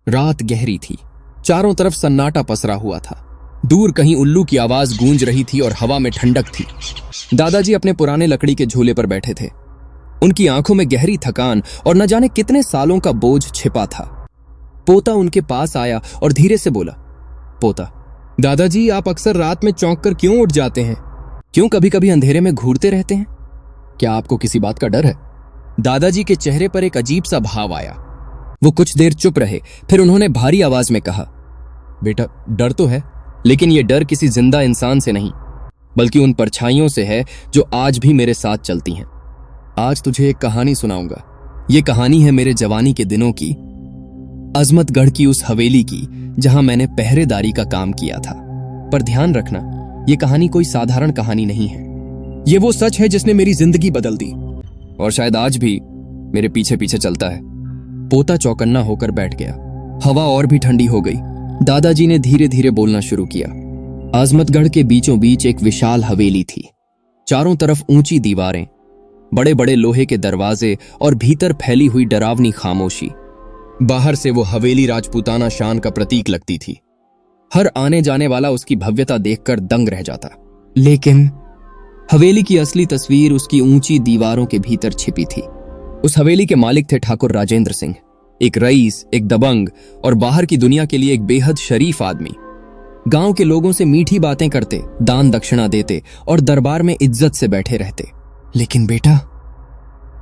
रात गहरी थी। चारों तरफ सन्नाटा पसरा हुआ था। दूर कहीं उल्लू की आवाज गूंज रही थी और हवा में ठंडक थी। दादाजी अपने पुराने लकड़ी के झूले पर बैठे थे। उनकी आंखों में गहरी थकान और न जाने कितने सालों का बोझ छिपा था। पोता उनके पास आया और धीरे से बोला, पोता, दादाजी आप अक्सर रात में चौंक कर क्यों उठ जाते हैं? क्यों कभी कभी अंधेरे में घूरते रहते हैं? क्या आपको किसी बात का डर है? दादाजी के चेहरे पर एक अजीब सा भाव आया। वो कुछ देर चुप रहे, फिर उन्होंने भारी आवाज में कहा, बेटा डर तो है, लेकिन ये डर किसी जिंदा इंसान से नहीं, बल्कि उन परछाइयों से है जो आज भी मेरे साथ चलती हैं। आज तुझे एक कहानी सुनाऊंगा। ये कहानी है मेरे जवानी के दिनों की, अजमतगढ़ की उस हवेली की जहां मैंने पहरेदारी का काम किया था। पर ध्यान रखना, ये कहानी कोई साधारण कहानी नहीं है। ये वो सच है जिसने मेरी जिंदगी बदल दी और शायद आज भी मेरे पीछे पीछे चलता है। पोता चौकन्ना होकर बैठ गया। हवा और भी ठंडी हो गई। दादाजी ने धीरे धीरे बोलना शुरू किया। आजमतगढ़ के बीचों बीच एक विशाल हवेली थी। चारों तरफ ऊंची दीवारें, बड़े बड़े लोहे के दरवाजे और भीतर फैली हुई डरावनी खामोशी। बाहर से वो हवेली राजपूताना शान का प्रतीक लगती थी। हर आने जाने वाला उसकी भव्यता देखकर दंग रह जाता। लेकिन हवेली की असली तस्वीर उसकी ऊंची दीवारों के भीतर छिपी थी। उस हवेली के मालिक थे ठाकुर राजेंद्र सिंह, एक रईस, एक दबंग और बाहर की दुनिया के लिए एक बेहद शरीफ आदमी। गांव के लोगों से मीठी बातें करते, दान दक्षिणा देते और दरबार में इज्जत से बैठे रहते। लेकिन बेटा,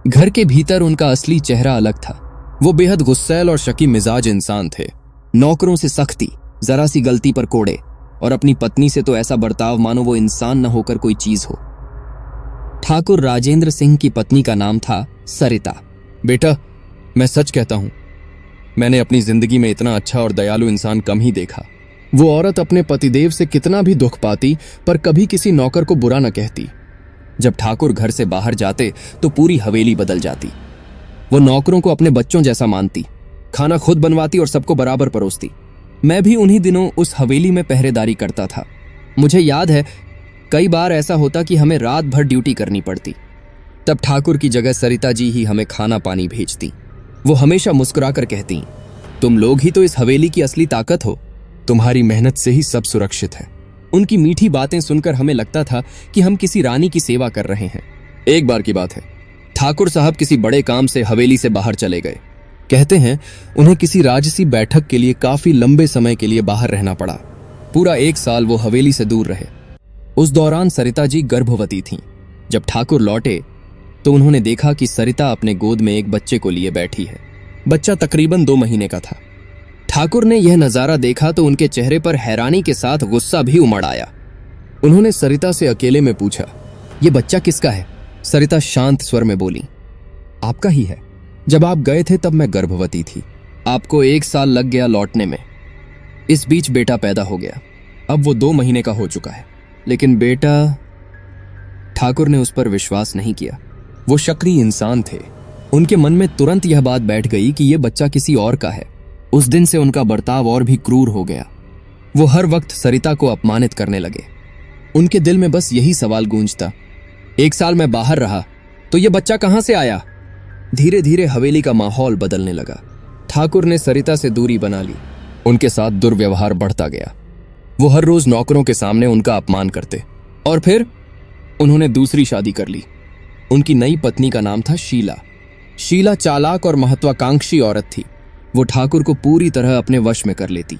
घर के भीतर उनका असली चेहरा अलग था। वो बेहद गुस्सैल और शकी मिजाज इंसान थे। नौकरों से सख्ती, जरा सी गलती पर कोड़े और अपनी पत्नी से तो ऐसा बर्ताव मानो वो इंसान न होकर कोई चीज हो। ठाकुर राजेंद्र सिंह की पत्नी का नाम था सरिता। बेटा, मैं सच कहता हूं, मैंने अपनी जिंदगी में इतना अच्छा और दयालु इंसान कम ही देखा। वो औरत अपने पतिदेव से कितना भी दुख पाती पर कभी किसी नौकर को बुरा न कहती। जब ठाकुर घर से बाहर जाते तो पूरी हवेली बदल जाती। वो नौकरों को अपने बच्चों जैसा मानती, खाना खुद बनवाती और सबको बराबर परोसती। मैं भी उन्हीं दिनों उस हवेली में पहरेदारी करता था। मुझे याद है कई बार ऐसा होता कि हमें रात भर ड्यूटी करनी पड़ती। तब ठाकुर की जगह सरिता जी ही हमें खाना पानी भेजती। वो हमेशा मुस्कुराकर कहती, तुम लोग ही तो इस हवेली की असली ताकत हो, तुम्हारी मेहनत से ही सब सुरक्षित है। उनकी मीठी बातें सुनकर हमें लगता था कि हम किसी रानी की सेवा कर रहे हैं। एक बार की बात है, ठाकुर साहब किसी बड़े काम से हवेली से बाहर चले गए। कहते हैं उन्हें किसी राजसी बैठक के लिए काफी लंबे समय के लिए बाहर रहना पड़ा। पूरा 1 साल वो हवेली से दूर रहे। उस दौरान सरिता जी गर्भवती थीं। जब ठाकुर लौटे तो उन्होंने देखा कि सरिता अपने गोद में एक बच्चे को लिए बैठी है। बच्चा तकरीबन 2 महीने का था। ठाकुर ने यह नजारा देखा तो उनके चेहरे पर हैरानी के साथ गुस्सा भी उमड़ आया। उन्होंने सरिता से अकेले में पूछा, यह बच्चा किसका है? सरिता शांत स्वर में बोली, आपका ही है। जब आप गए थे तब मैं गर्भवती थी। आपको 1 साल लग गया लौटने में। इस बीच बेटा पैदा हो गया। अब वो 2 महीने का हो चुका है। लेकिन बेटा, ठाकुर ने उस पर विश्वास नहीं किया। वो शक्री इंसान थे। उनके मन में तुरंत यह बात बैठ गई कि यह बच्चा किसी और का है। उस दिन से उनका बर्ताव और भी क्रूर हो गया। वो हर वक्त सरिता को अपमानित करने लगे। उनके दिल में बस यही सवाल गूंजता, 1 साल मैं बाहर रहा तो यह बच्चा कहां से आया? धीरे धीरे हवेली का माहौल बदलने लगा। ठाकुर ने सरिता से दूरी बना ली। उनके साथ दुर्व्यवहार बढ़ता गया। वो हर रोज नौकरों के सामने उनका अपमान करते। और फिर उन्होंने दूसरी शादी कर ली। उनकी नई पत्नी का नाम था शीला। शीला चालाक और महत्वाकांक्षी औरत थी। वो ठाकुर को पूरी तरह अपने वश में कर लेती।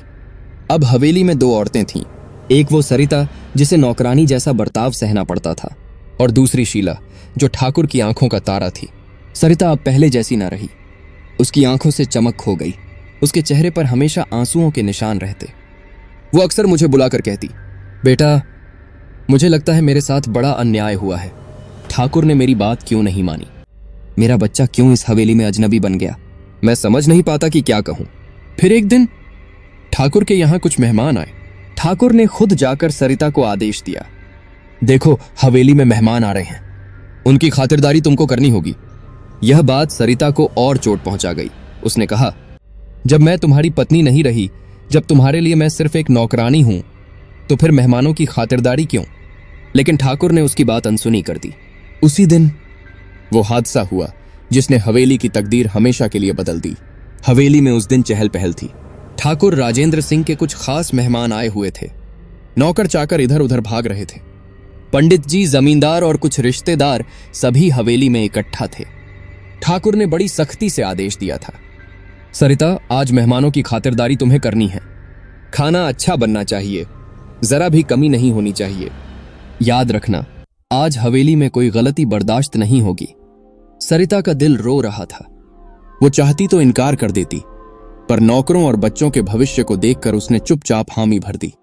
अब हवेली में 2 औरतें थीं। एक वो सरिता जिसे नौकरानी जैसा बर्ताव सहना पड़ता था, और दूसरी शीला जो ठाकुर की आंखों का तारा थी। सरिता अब पहले जैसी ना रही। उसकी आंखों से चमक खो गई। उसके चेहरे पर हमेशा आंसुओं के निशान रहते। वो अक्सर मुझे बुलाकर कहती, बेटा, मुझे लगता है मेरे साथ बड़ा अन्याय हुआ है। ठाकुर ने मेरी बात क्यों नहीं मानी? मेरा बच्चा क्यों इस हवेली में अजनबी बन गया? मैं समझ नहीं पाता कि क्या कहूं। फिर एक दिन ठाकुर के यहां कुछ मेहमान आए। ठाकुर ने खुद जाकर सरिता को आदेश दिया, देखो हवेली में मेहमान आ रहे हैं, उनकी खातिरदारी तुमको करनी होगी। यह बात सरिता को और चोट पहुंचा गई। उसने कहा, जब मैं तुम्हारी पत्नी नहीं रही, जब तुम्हारे लिए मैं सिर्फ एक नौकरानी हूं, तो फिर मेहमानों की खातिरदारी क्यों? लेकिन ठाकुर ने उसकी बात अनसुनी कर दी। उसी दिन वो हादसा हुआ जिसने हवेली की तकदीर हमेशा के लिए बदल दी। हवेली में उस दिन चहल पहल थी। ठाकुर राजेंद्र सिंह के कुछ खास मेहमान आए हुए थे। नौकर चाकर इधर उधर भाग रहे थे। पंडित जी, जमींदार और कुछ रिश्तेदार सभी हवेली में इकट्ठा थे। ठाकुर ने बड़ी सख्ती से आदेश दिया था, सरिता, आज मेहमानों की खातिरदारी तुम्हें करनी है। खाना अच्छा बनना चाहिए, जरा भी कमी नहीं होनी चाहिए। याद रखना, आज हवेली में कोई गलती बर्दाश्त नहीं होगी। सरिता का दिल रो रहा था। वो चाहती तो इनकार कर देती, पर नौकरों और बच्चों के भविष्य को देखकर उसने चुपचाप हामी भर दी।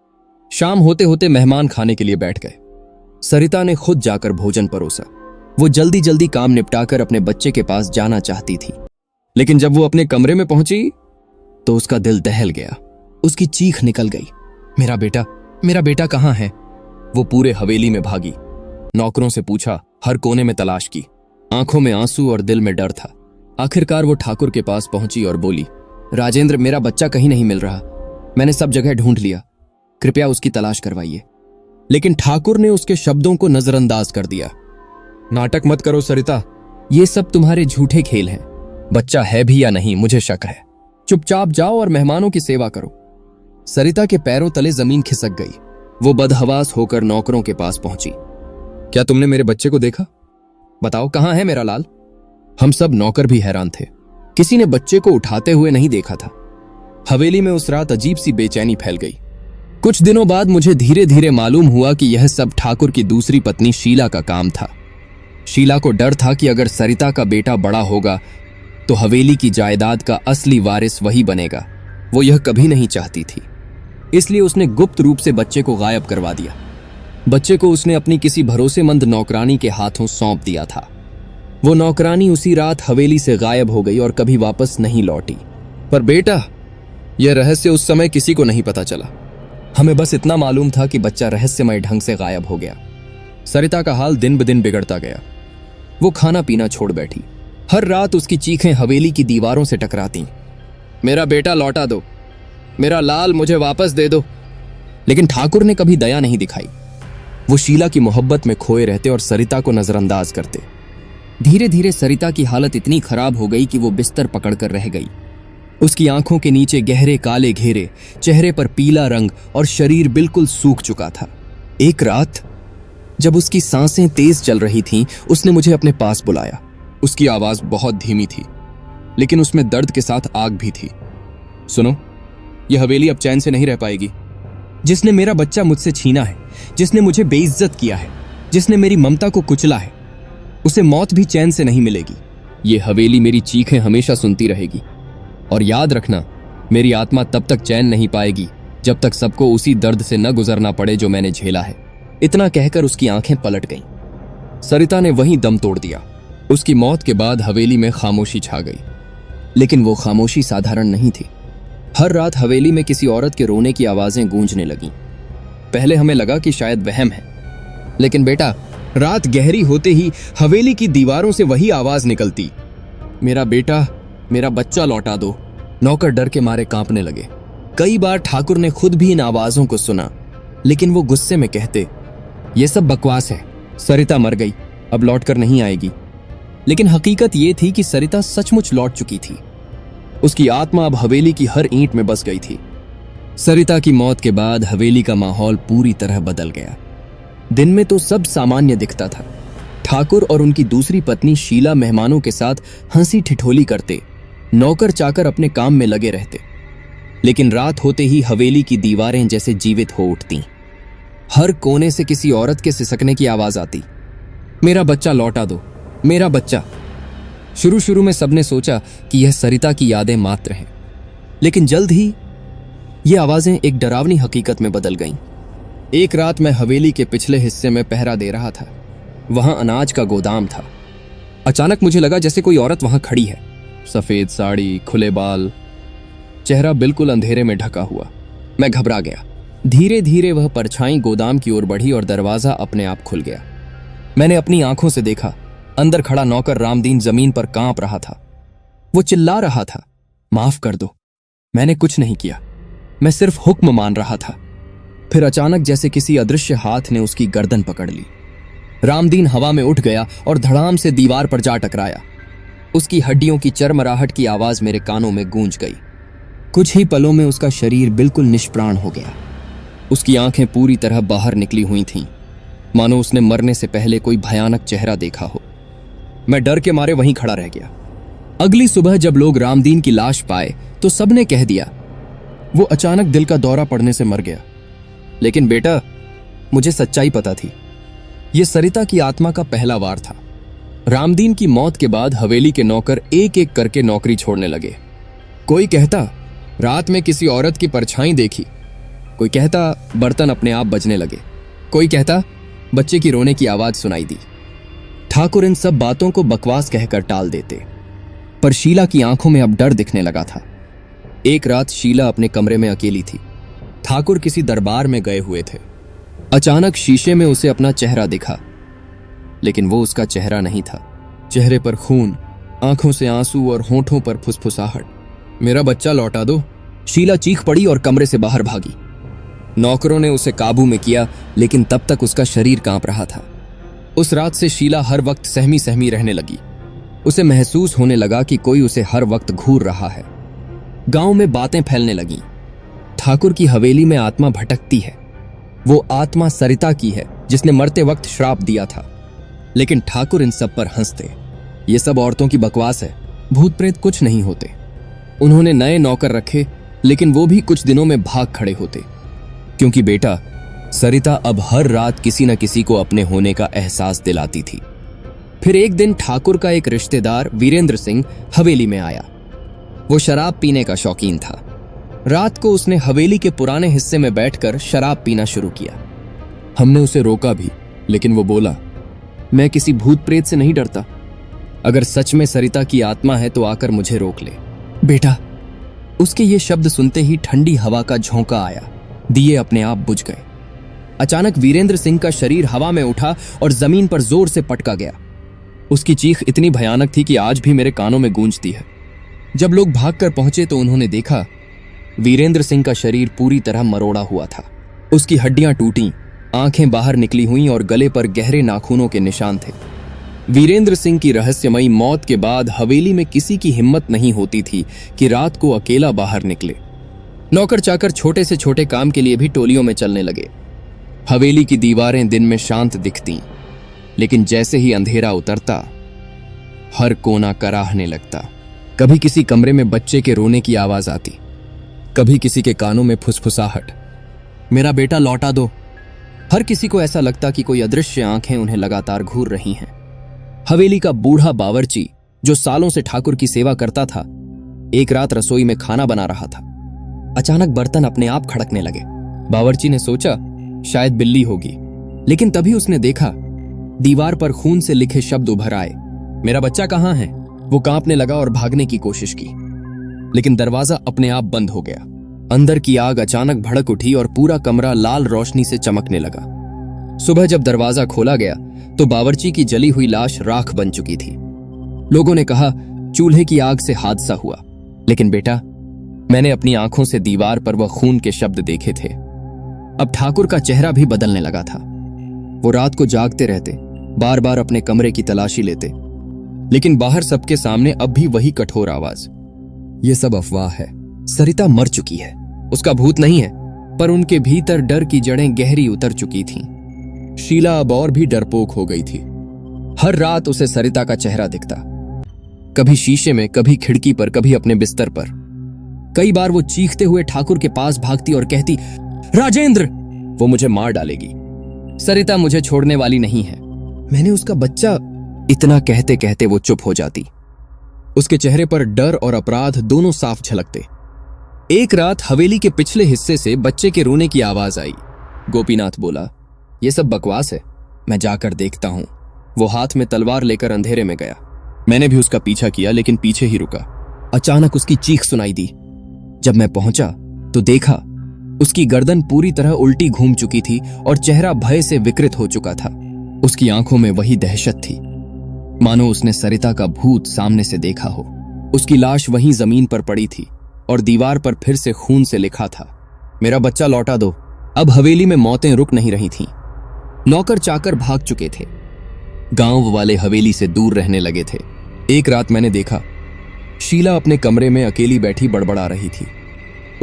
शाम होते होते मेहमान खाने के लिए बैठ गए। सरिता ने खुद जाकर भोजन परोसा। वो जल्दी जल्दी काम निपटाकर अपने बच्चे के पास जाना चाहती थी, लेकिन जब वो अपने कमरे में पहुंची तो उसका दिल दहल गया। उसकी चीख निकल गई, मेरा बेटा कहाँ है? वो पूरे हवेली में भागी, नौकरों से पूछा, हर कोने में तलाश की। आंखों में आंसू और दिल में डर था। आखिरकार वो ठाकुर के पास पहुंची और बोली, राजेंद्र, मेरा बच्चा कहीं नहीं मिल रहा। मैंने सब जगह ढूंढ लिया, कृपया उसकी तलाश करवाइए। लेकिन ठाकुर ने उसके शब्दों को नजरअंदाज कर दिया। नाटक मत करो सरिता, ये सब तुम्हारे झूठे खेल हैं। बच्चा है भी या नहीं मुझे शक है। चुपचाप जाओ और मेहमानों की सेवा करो। सरिता के पैरों तले जमीन खिसक गई। वो बदहवास होकर नौकरों के पास पहुंची। क्या तुमने मेरे बच्चे को देखा? बताओ, कहां है मेरा लाल? हम सब नौकर भी हैरान थे। किसी ने बच्चे को उठाते हुए नहीं देखा था। हवेली में उस रात अजीब सी बेचैनी फैल गई। कुछ दिनों बाद मुझे धीरे धीरे मालूम हुआ कि यह सब ठाकुर की दूसरी पत्नी शीला का काम था। शीला को डर था कि अगर सरिता का बेटा बड़ा होगा तो हवेली की जायदाद का असली वारिस वही बनेगा। वो यह कभी नहीं चाहती थी, इसलिए उसने गुप्त रूप से बच्चे को गायब करवा दिया। बच्चे को उसने अपनी किसी भरोसेमंद नौकरानी के हाथों सौंप दिया था। वो नौकरानी उसी रात हवेली से गायब हो गई और कभी वापस नहीं लौटी। पर बेटा, यह रहस्य उस समय किसी को नहीं पता चला। हमें बस इतना मालूम था कि बच्चा रहस्यमय ढंग से गायब हो गया। सरिता का हाल दिन ब दिन बिगड़ता गया। वो खाना पीना छोड़ बैठी। हर रात उसकी चीखें हवेली की दीवारों से टकराती, मेरा बेटा लौटा दो, मेरा लाल मुझे वापस दे दो। लेकिन ठाकुर ने कभी दया नहीं दिखाई। वो शीला की मोहब्बत में खोए रहते और सरिता को नजरअंदाज करते। धीरे धीरे सरिता की हालत इतनी खराब हो गई कि वो बिस्तर पकड़कर रह गई। उसकी आंखों के नीचे गहरे काले घेरे, चेहरे पर पीला रंग और शरीर बिल्कुल सूख चुका था। एक रात जब उसकी सांसें तेज चल रही थीं, उसने मुझे अपने पास बुलाया। उसकी आवाज बहुत धीमी थी, लेकिन उसमें दर्द के साथ आग भी थी। सुनो, यह हवेली अब चैन से नहीं रह पाएगी। जिसने मेरा बच्चा मुझसे छीना है, जिसने मुझे बेइज्जत किया है, जिसने मेरी ममता को कुचला है, उसे मौत भी चैन से नहीं मिलेगी। ये हवेली मेरी चीखें हमेशा सुनती रहेगी। और याद रखना, मेरी आत्मा तब तक चैन नहीं पाएगी जब तक सबको उसी दर्द से न गुजरना पड़े जो मैंने झेला है। इतना कहकर उसकी आंखें पलट गईं। सरिता ने वहीं दम तोड़ दिया। उसकी मौत के बाद हवेली में खामोशी छा गई। लेकिन वो खामोशी साधारण नहीं थी। हर रात हवेली में किसी औरत के रोने की आवाजें गूंजने लगीं। पहले हमें लगा कि शायद वहम है, लेकिन बेटा, रात गहरी होते ही हवेली की दीवारों से वही आवाज निकलती, मेरा बेटा, मेरा बच्चा लौटा दो। नौकर डर के मारे कांपने लगे। कई बार ठाकुर ने खुद भी इन आवाजों को सुना, लेकिन वो गुस्से में कहते, ये सब बकवास है, सरिता मर गई, अब लौटकर नहीं आएगी। लेकिन हकीकत ये थी कि सरिता सचमुच लौट चुकी थी। उसकी आत्मा अब हवेली की हर ईंट में बस गई थी। सरिता की मौत के बाद हवेली का माहौल पूरी तरह बदल गया। दिन में तो सब सामान्य दिखता था। ठाकुर और उनकी दूसरी पत्नी शीला मेहमानों के साथ हंसी ठिठोली करते, नौकर चाकर अपने काम में लगे रहते। लेकिन रात होते ही हवेली की दीवारें जैसे जीवित हो उठती। हर कोने से किसी औरत के सिसकने की आवाज आती, मेरा बच्चा लौटा दो, मेरा बच्चा। शुरू शुरू में सबने सोचा कि यह सरिता की यादें मात्र हैं, लेकिन जल्द ही ये आवाजें एक डरावनी हकीकत में बदल गईं। एक रात मैं हवेली के पिछले हिस्से में पहरा दे रहा था। वहां अनाज का गोदाम था। अचानक मुझे लगा जैसे कोई औरत वहां खड़ी है। सफेद साड़ी, खुले बाल, चेहरा बिल्कुल अंधेरे में ढका हुआ। मैं घबरा गया। धीरे धीरे वह परछाई गोदाम की ओर बढ़ी और दरवाजा अपने आप खुल गया। मैंने अपनी आंखों से देखा, अंदर खड़ा नौकर रामदीन जमीन पर कांप रहा था। वो चिल्ला रहा था, माफ कर दो। मैंने कुछ नहीं किया, मैं सिर्फ हुक्म मान रहा था। फिर अचानक जैसे किसी अदृश्य हाथ ने उसकी गर्दन पकड़ ली। रामदीन हवा में उठ गया और धड़ाम से दीवार पर जा टकराया। उसकी हड्डियों की चरमराहट की आवाज मेरे कानों में गूंज गई। कुछ ही पलों में उसका शरीर बिल्कुल निष्प्राण हो गया। उसकी आंखें पूरी तरह बाहर निकली हुई थीं, मानो उसने मरने से पहले कोई भयानक चेहरा देखा हो। मैं डर के मारे वहीं खड़ा रह गया। अगली सुबह जब लोग रामदीन की लाश पाए तो सबने कह दिया वो अचानक दिल का दौरा पड़ने से मर गया। लेकिन बेटा, मुझे सच्चाई पता थी। यह सरिता की आत्मा का पहला वार था। रामदीन की मौत के बाद हवेली के नौकर एक एक करके नौकरी छोड़ने लगे। कोई कहता रात में किसी औरत की परछाई देखी, कोई कहता बर्तन अपने आप बजने लगे, कोई कहता बच्चे की रोने की आवाज सुनाई दी। ठाकुर इन सब बातों को बकवास कहकर टाल देते, पर शीला की आंखों में अब डर दिखने लगा था। एक रात शीला अपने कमरे में अकेली थी। ठाकुर किसी दरबार में गए हुए थे। अचानक शीशे में उसे अपना चेहरा दिखा, लेकिन वो उसका चेहरा नहीं था। चेहरे पर खून, आंखों से आंसू और होठों पर फुसफुसाहट। मेरा बच्चा लौटा दो, शीला चीख पड़ी और कमरे से बाहर भागी। नौकरों ने उसे काबू में किया, लेकिन तब तक उसका शरीर कांप रहा था। उस रात से शीला हर वक्त सहमी सहमी रहने लगी। उसे महसूस होने लगा कि कोई उसे हर वक्त घूर रहा है। गांव में बातें फैलने लगीं। ठाकुर की हवेली में आत्मा भटकती है। वो आत्मा सरिता की है जिसने मरते वक्त श्राप दिया था। लेकिन ठाकुर इन सब पर हंसते। ये सब औरतों की बकवास है, भूत प्रेत कुछ नहीं होते। उन्होंने नए नौकर रखे, लेकिन वो भी कुछ दिनों में भाग खड़े होते, क्योंकि बेटा सरिता अब हर रात किसी न किसी को अपने होने का एहसास दिलाती थी। फिर एक दिन ठाकुर का एक रिश्तेदार वीरेंद्र सिंह हवेली में आया। वो शराब पीने का शौकीन था। रात को उसने हवेली के पुराने हिस्से में बैठकर शराब पीना शुरू किया। हमने उसे रोका भी, लेकिन वो बोला, मैं किसी भूत प्रेत से नहीं डरता। अगर सच में सरिता की आत्मा है तो आकर मुझे रोक ले। बेटा, उसके ये शब्द सुनते ही ठंडी हवा का झोंका आया। दिए अपने आप बुझ गए। अचानक वीरेंद्र सिंह का शरीर हवा में उठा और जमीन पर जोर से पटका गया। उसकी चीख इतनी भयानक थी कि आज भी मेरे कानों में गूंजती है। जब लोग भागकर पहुंचे तो उन्होंने देखा वीरेंद्र सिंह का शरीर पूरी तरह मरोड़ा हुआ था। उसकी हड्डियां टूटी, आंखें बाहर निकली हुईं और गले पर गहरे नाखूनों के निशान थे। वीरेंद्र सिंह की रहस्यमयी मौत के बाद हवेली में किसी की हिम्मत नहीं होती थी कि रात को अकेला बाहर निकले। नौकर चाकर छोटे से छोटे काम के लिए भी टोलियों में चलने लगे। हवेली की दीवारें दिन में शांत दिखतीं, लेकिन जैसे ही अंधेरा उतरता हर कोना कराहने लगता। कभी किसी कमरे में बच्चे के रोने की आवाज आती, कभी किसी के कानों में फुसफुसाहट, मेरा बेटा लौटा दो। हर किसी को ऐसा लगता कि कोई अदृश्य आंखें उन्हें लगातार घूर रही हैं। हवेली का बूढ़ा बावर्ची, जो सालों से ठाकुर की सेवा करता था, एक रात रसोई में खाना बना रहा था। अचानक बर्तन अपने आप खड़कने लगे। बावर्ची ने सोचा शायद बिल्ली होगी, लेकिन तभी उसने देखा दीवार पर खून से लिखे शब्द उभर आए, मेरा बच्चा कहाँ है? वो कांपने लगा और भागने की कोशिश की, लेकिन दरवाजा अपने आप बंद हो गया। अंदर की आग अचानक भड़क उठी और पूरा कमरा लाल रोशनी से चमकने लगा। सुबह जब दरवाजा खोला गया तो बावर्ची की जली हुई लाश राख बन चुकी थी। लोगों ने कहा चूल्हे की आग से हादसा हुआ, लेकिन बेटा, मैंने अपनी आंखों से दीवार पर वह खून के शब्द देखे थे। अब ठाकुर का चेहरा भी बदलने लगा था। वो रात को जागते रहते, बार बार अपने कमरे की तलाशी लेते, लेकिन बाहर सबके सामने अब भी वही कठोर आवाज, ये सब अफवाह है, सरिता मर चुकी है, उसका भूत नहीं है। पर उनके भीतर डर की जड़ें गहरी उतर चुकी थीं। शीला अब और भी डरपोक हो गई थी। हर रात उसे सरिता का चेहरा दिखता, कभी शीशे में, कभी खिड़की पर, कभी अपने बिस्तर पर। कई बार वो चीखते हुए ठाकुर के पास भागती और कहती, राजेंद्र, वो मुझे मार डालेगी, सरिता मुझे छोड़ने वाली नहीं है, मैंने उसका बच्चा। इतना कहते कहते वो चुप हो जाती। उसके चेहरे पर डर और अपराध दोनों साफ झलकते। एक रात हवेली के पिछले हिस्से से बच्चे के रोने की आवाज आई। गोपीनाथ बोला, ये सब बकवास है, मैं जाकर देखता हूं। वो हाथ में तलवार लेकर अंधेरे में गया। मैंने भी उसका पीछा किया, लेकिन पीछे ही रुका। अचानक उसकी चीख सुनाई दी। जब मैं पहुंचा तो देखा उसकी गर्दन पूरी तरह उल्टी घूम चुकी थी और चेहरा भय से विकृत हो चुका था। उसकी आंखों में वही दहशत थी, मानो उसने सरिता का भूत सामने से देखा हो। उसकी लाश वहीं जमीन पर पड़ी थी और दीवार पर फिर से खून से लिखा था, मेरा बच्चा लौटा दो। अब हवेली में मौतें रुक नहीं रही थीं। नौकर चाकर भाग चुके थे। गांव वाले हवेली से दूर रहने लगे थे। एक रात मैंने देखा शीला अपने कमरे में अकेली बैठी बड़बड़ा रही थी।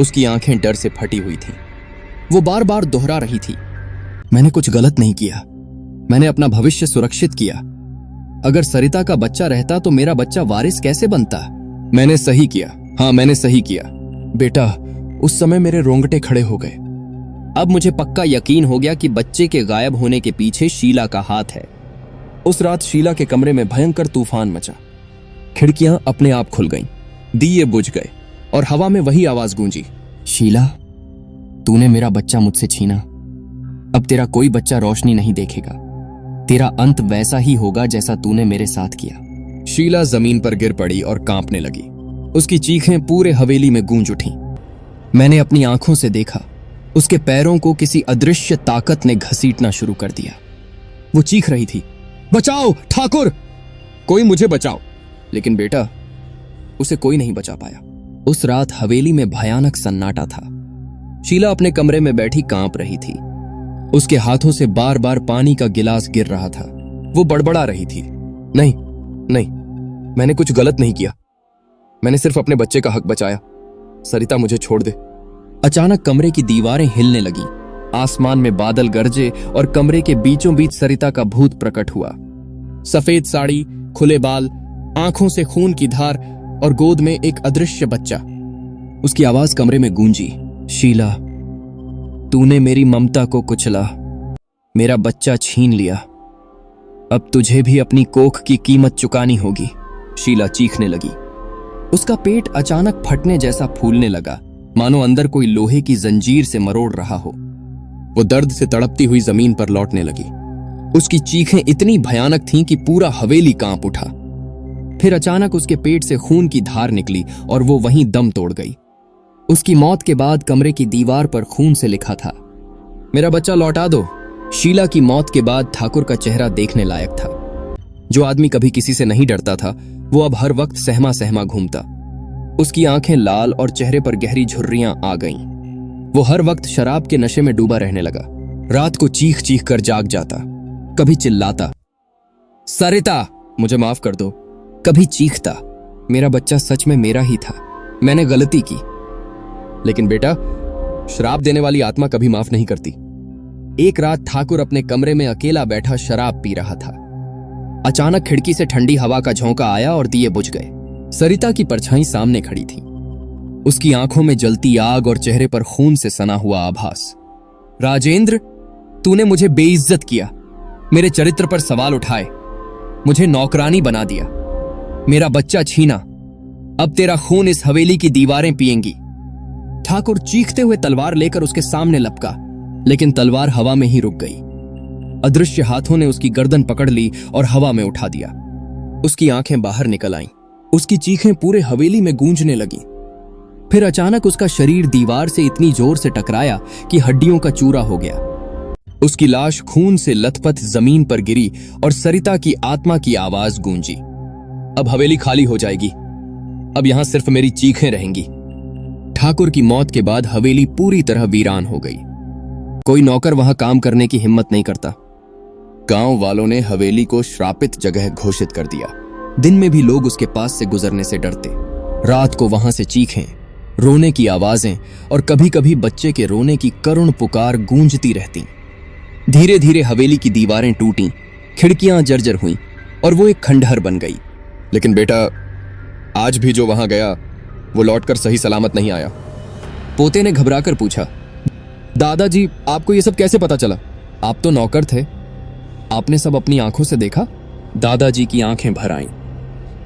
उसकी आंखें डर से फटी हुई थीं। वो बार बार दोहरा रही थी, मैंने कुछ गलत नहीं किया, मैंने अपना भविष्य सुरक्षित किया। अगर सरिता का बच्चा रहता तो मेरा बच्चा वारिस कैसे बनता? मैंने सही किया, हाँ मैंने सही किया। बेटा, उस समय मेरे रोंगटे खड़े हो गए। अब मुझे पक्का यकीन हो गया कि बच्चे के गायब होने के पीछे शीला का हाथ है। उस रात शीला के कमरे में भयंकर तूफान मचा। खिड़कियां अपने आप खुल गईं, दिए बुझ गए और हवा में वही आवाज गूंजी, शीला, तूने मेरा बच्चा मुझसे छीना। अब तेरा कोई बच्चा रोशनी नहीं देखेगा। तेरा अंत वैसा ही होगा जैसा तूने मेरे साथ किया। शीला जमीन पर गिर पड़ी और कांपने लगी। उसकी चीखें पूरे हवेली में गूंज उठीं। मैंने अपनी आंखों से देखा, उसके पैरों को किसी अदृश्य ताकत ने घसीटना शुरू कर दिया। वो चीख रही थी, बचाओ ठाकुर, कोई मुझे बचाओ। लेकिन बेटा, उसे कोई नहीं बचा पाया। उस रात हवेली में भयानक सन्नाटा था। शीला अपने कमरे में बैठी कांप रही थी। उसके हाथों से बार बार पानी का गिलास गिर रहा था। वो बड़बड़ा रही थी, नहीं नहीं, मैंने कुछ गलत नहीं किया, मैंने सिर्फ अपने बच्चे का हक बचाया। सरिता, मुझे छोड़ दे। अचानक कमरे की दीवारें हिलने लगी, आसमान में बादल गरजे और कमरे के बीचों बीच सरिता का भूत प्रकट हुआ। सफेद साड़ी, खुले बाल, आंखों से खून की धार और गोद में एक अदृश्य बच्चा। उसकी आवाज कमरे में गूंजी, शीला, तूने मेरी ममता को कुचला, मेरा बच्चा छीन लिया। अब तुझे भी अपनी कोख की कीमत चुकानी होगी। शीला चीखने लगी। उसका पेट अचानक फटने जैसा फूलने लगा, मानो अंदर कोई लोहे की जंजीर से मरोड़ रहा हो। वो दर्द से तड़पती हुई जमीन पर लौटने लगी। उसकी चीखें इतनी भयानक थीं कि पूरा हवेली कांप उठा। फिर अचानक उसके पेट से खून की धार निकली और वो वहीं दम तोड़ गई। उसकी मौत के बाद कमरे की दीवार पर खून से लिखा था, मेरा बच्चा लौटा दो। शीला की मौत के बाद ठाकुर का चेहरा देखने लायक था। जो आदमी कभी किसी से नहीं डरता था, वो अब हर वक्त सहमा सहमा घूमता। उसकी आंखें लाल और चेहरे पर गहरी झुर्रियां आ गईं। वो हर वक्त शराब के नशे में डूबा रहने लगा। रात को चीख चीख कर जाग जाता, कभी चिल्लाता, सरिता मुझे माफ कर दो, कभी चीखता, मेरा बच्चा सच में मेरा ही था, मैंने गलती की। लेकिन बेटा, शराब देने वाली आत्मा कभी माफ नहीं करती। एक रात ठाकुर अपने कमरे में अकेला बैठा शराब पी रहा था। अचानक खिड़की से ठंडी हवा का झोंका आया और दिए बुझ गए। सरिता की परछाई सामने खड़ी थी, उसकी आंखों में जलती आग और चेहरे पर खून से सना हुआ आभास। राजेंद्र, तूने मुझे बेइज्जत किया, मेरे चरित्र पर सवाल उठाए, मुझे नौकरानी बना दिया, मेरा बच्चा छीना। अब तेरा खून इस हवेली की दीवारें पिएंगी। ठाकुर चीखते हुए तलवार लेकर उसके सामने लपका, लेकिन तलवार हवा में ही रुक गई। अदृश्य हाथों ने उसकी गर्दन पकड़ ली और हवा में उठा दिया। उसकी आंखें बाहर निकल आईं, उसकी चीखें पूरे हवेली में गूंजने लगीं। फिर अचानक उसका शरीर दीवार से इतनी जोर से टकराया कि हड्डियों का चूरा हो गया। उसकी लाश खून से लथपथ जमीन पर गिरी और सरिता की आत्मा की आवाज गूंजी, अब हवेली खाली हो जाएगी, अब यहां सिर्फ मेरी चीखें रहेंगी। ठाकुर की मौत के बाद हवेली पूरी तरह वीरान हो गई। कोई नौकर वहां काम करने की हिम्मत नहीं करता। गांव वालों ने हवेली को श्रापित जगह घोषित कर दिया। दिन में भी लोग उसके पास से गुजरने से डरते। रात को वहां से चीखें, रोने की आवाजें और कभी कभी बच्चे के रोने की करुण पुकार गूंजती रहती। धीरे धीरे हवेली की दीवारें टूटीं, खिड़कियां जर्जर हुईं और वो एक खंडहर बन गई। लेकिन बेटा, आज भी जो वहां गया वो लौटकर सही सलामत नहीं आया। पोते ने घबराकर पूछा, दादाजी, आपको ये सब कैसे पता चला? आप तो नौकर थे, आपने सब अपनी आंखों से देखा? दादाजी की आंखें भर आईं।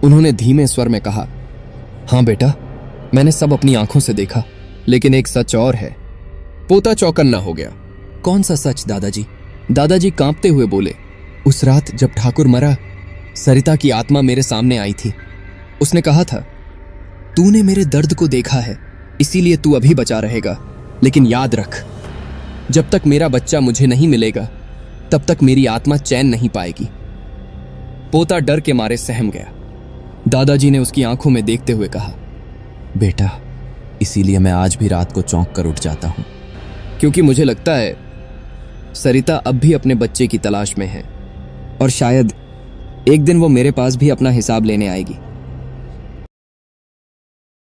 उन्होंने धीमे स्वर में कहा, हां बेटा, मैंने सब अपनी आंखों से देखा, लेकिन एक सच और है। पोता चौकन्ना हो गया। कौन सा सच दादाजी? दादाजी कांपते हुए बोले, उस रात जब ठाकुर मरा, सरिता की आत्मा मेरे सामने आई थी। उसने कहा था, तूने मेरे दर्द को देखा है, इसीलिए तू अभी बचा रहेगा, लेकिन याद रख, जब तक मेरा बच्चा मुझे नहीं मिलेगा तब तक मेरी आत्मा चैन नहीं पाएगी। पोता डर के मारे सहम गया। दादाजी ने उसकी आंखों में देखते हुए कहा, बेटा, इसीलिए मैं आज भी रात को चौंक कर उठ जाता हूं, क्योंकि मुझे लगता है सरिता अब भी अपने बच्चे की तलाश में है और शायद एक दिन वो मेरे पास भी अपना हिसाब लेने आएगी।